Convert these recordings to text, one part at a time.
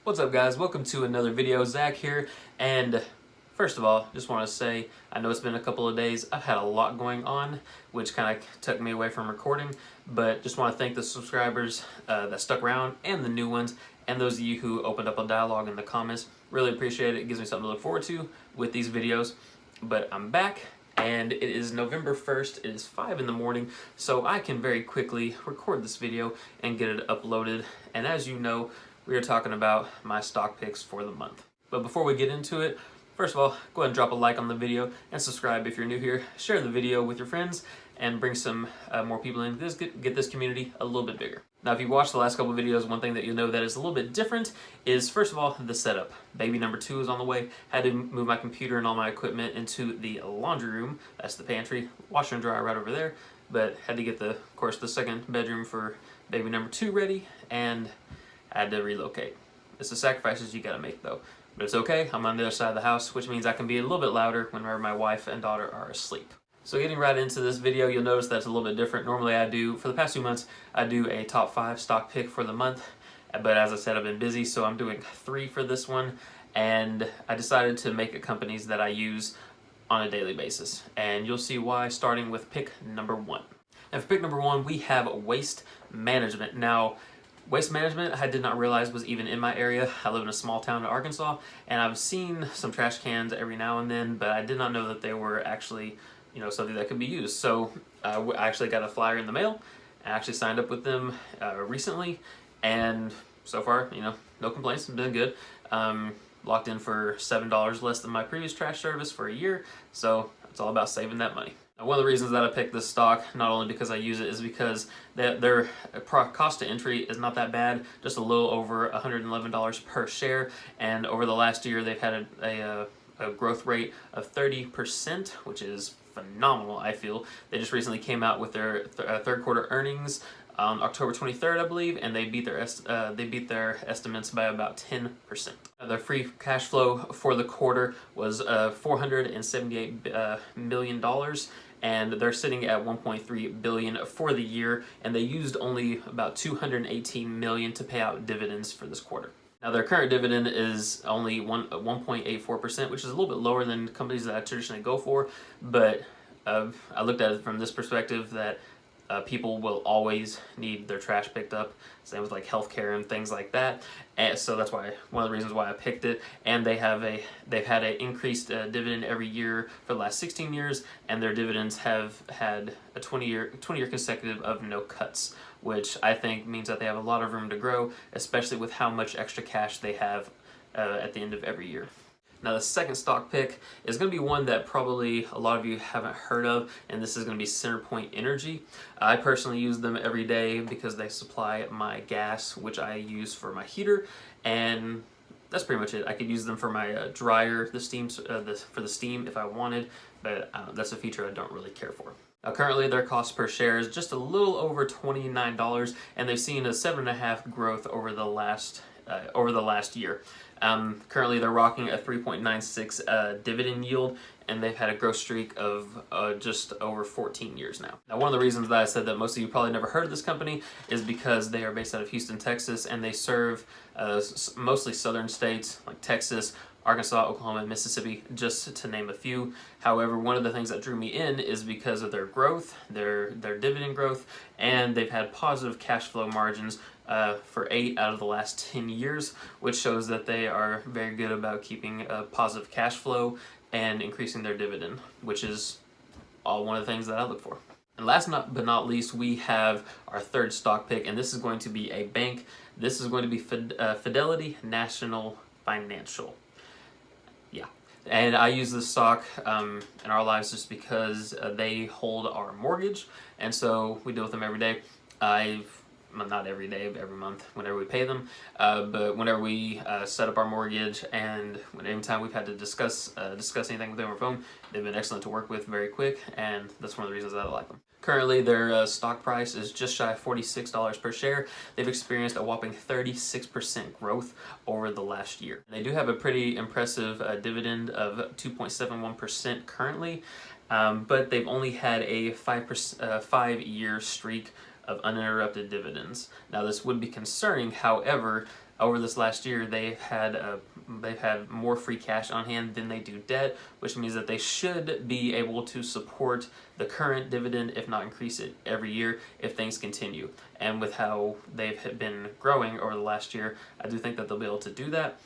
What's up, guys? Welcome to another video. Zach here, and first of all, just want to say I know it's been a couple of days. I've had a lot going on, which kind of took me away from recording, but just want to thank the subscribers that stuck around and the new ones, and those of you who opened up a dialogue in the comments. Really appreciate it. It gives me something to look forward to with these videos. But I'm back, and it is November 1st. It is 5 in the morning, so I can very quickly record this video and get it uploaded. And as you know, we are talking about my stock picks for the month. But before we get into it, first of all, go ahead and drop a like on the video and subscribe if you're new here. Share the video with your friends and bring some more people in. Get this community a little bit bigger. Now, if you watched the last couple of videos, one thing that you'll know that is a little bit different is, first of all, the setup. Baby number 2 is on the way. Had to move my computer and all my equipment into the laundry room. That's the pantry. Washer and dryer right over there. But had to get, of course, the second bedroom for baby number 2 ready, and I had to relocate. It's the sacrifices you gotta make, though. But it's okay, I'm on the other side of the house, which means I can be a little bit louder whenever my wife and daughter are asleep. So getting right into this video, you'll notice that's a little bit different. Normally for the past 2 months, I do a top 5 stock pick for the month. But as I said, I've been busy, so I'm doing 3 for this one. And I decided to make companies that I use on a daily basis. And you'll see why, starting with pick number 1. And for pick number 1, we have waste management. Now, waste management, I did not realize was even in my area. I live in a small town in Arkansas, and I've seen some trash cans every now and then, but I did not know that they were actually, something that could be used. So I actually got a flyer in the mail. I actually signed up with them recently, and so far, no complaints. It's been good. Locked in for $7 less than my previous trash service for a year, so it's all about saving that money. Now, one of the reasons that I picked this stock, not only because I use it, is because their cost to entry is not that bad, just a little over $111 per share, and over the last year they've had a growth rate of 30%, which is phenomenal, I feel. They just recently came out with their third quarter earnings on October 23rd, I believe, and they beat their estimates by about 10%. Their free cash flow for the quarter was $478 million, and they're sitting at $1.3 billion for the year, and they used only about $218 million to pay out dividends for this quarter. Now, their current dividend is only 1.84%, which is a little bit lower than companies that I traditionally go for, but I looked at it from this perspective that people will always need their trash picked up, same with like healthcare and things like that, and so that's why one of the reasons why I picked it. And they've had an increased dividend every year for the last 16 years, and their dividends have had a 20-year consecutive of no cuts, which I think means that they have a lot of room to grow, especially with how much extra cash they have at the end of every year. Now, the second stock pick is going to be one that probably a lot of you haven't heard of, and this is going to be CenterPoint Energy. I personally use them every day because they supply my gas, which I use for my heater, and that's pretty much it. I could use them for my dryer, for the steam if I wanted, but that's a feature I don't really care for. Now, currently their cost per share is just a little over $29, and they've seen a 7.5% growth over the last year. Currently they're rocking a 3.96 dividend yield, and they've had a growth streak of just over 14 years now. Now, one of the reasons that I said that most of you probably never heard of this company is because they are based out of Houston, Texas, and they serve mostly southern states like Texas, Arkansas, Oklahoma, and Mississippi, just to name a few. However, one of the things that drew me in is because of their growth, their dividend growth, and they've had positive cash flow margins for 8 out of the last 10 years, which shows that they are very good about keeping a positive cash flow and increasing their dividend, which is one of the things that I look for. And last but not least, we have our third stock pick, and this is going to be a bank. This is going to be Fidelity National Financial. Yeah, and I use this stock in our lives just because they hold our mortgage, and so we deal with them every day. Not every day, but every month whenever we pay them, but whenever we set up our mortgage, and anytime we've had to discuss anything with them on our phone, they've been excellent to work with, very quick, and that's one of the reasons that I like them. Currently, their stock price is just shy of $46 per share. They've experienced a whopping 36% growth over the last year. They do have a pretty impressive dividend of 2.71% currently, but they've only had a 5-year streak of uninterrupted dividends. Now, this would be concerning. However, over this last year, they've had more free cash on hand than they do debt, which means that they should be able to support the current dividend, if not increase it every year, if things continue. And with how they've been growing over the last year, I do think that they'll be able to do that.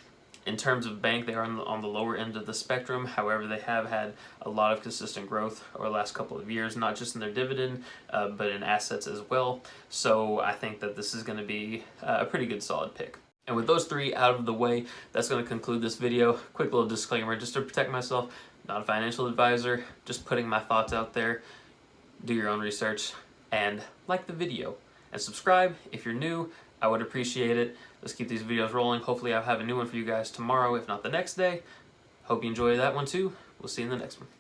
In terms of bank, they are on the lower end of the spectrum. However, they have had a lot of consistent growth over the last couple of years, not just in their dividend, but in assets as well. So I think that this is going to be a pretty good solid pick. And with those three out of the way, that's going to conclude this video. Quick little disclaimer, just to protect myself, not a financial advisor, just putting my thoughts out there. Do your own research and like the video. And subscribe if you're new. I would appreciate it. Let's keep these videos rolling. Hopefully I'll have a new one for you guys tomorrow, if not the next day. Hope you enjoy that one too. We'll see you in the next one.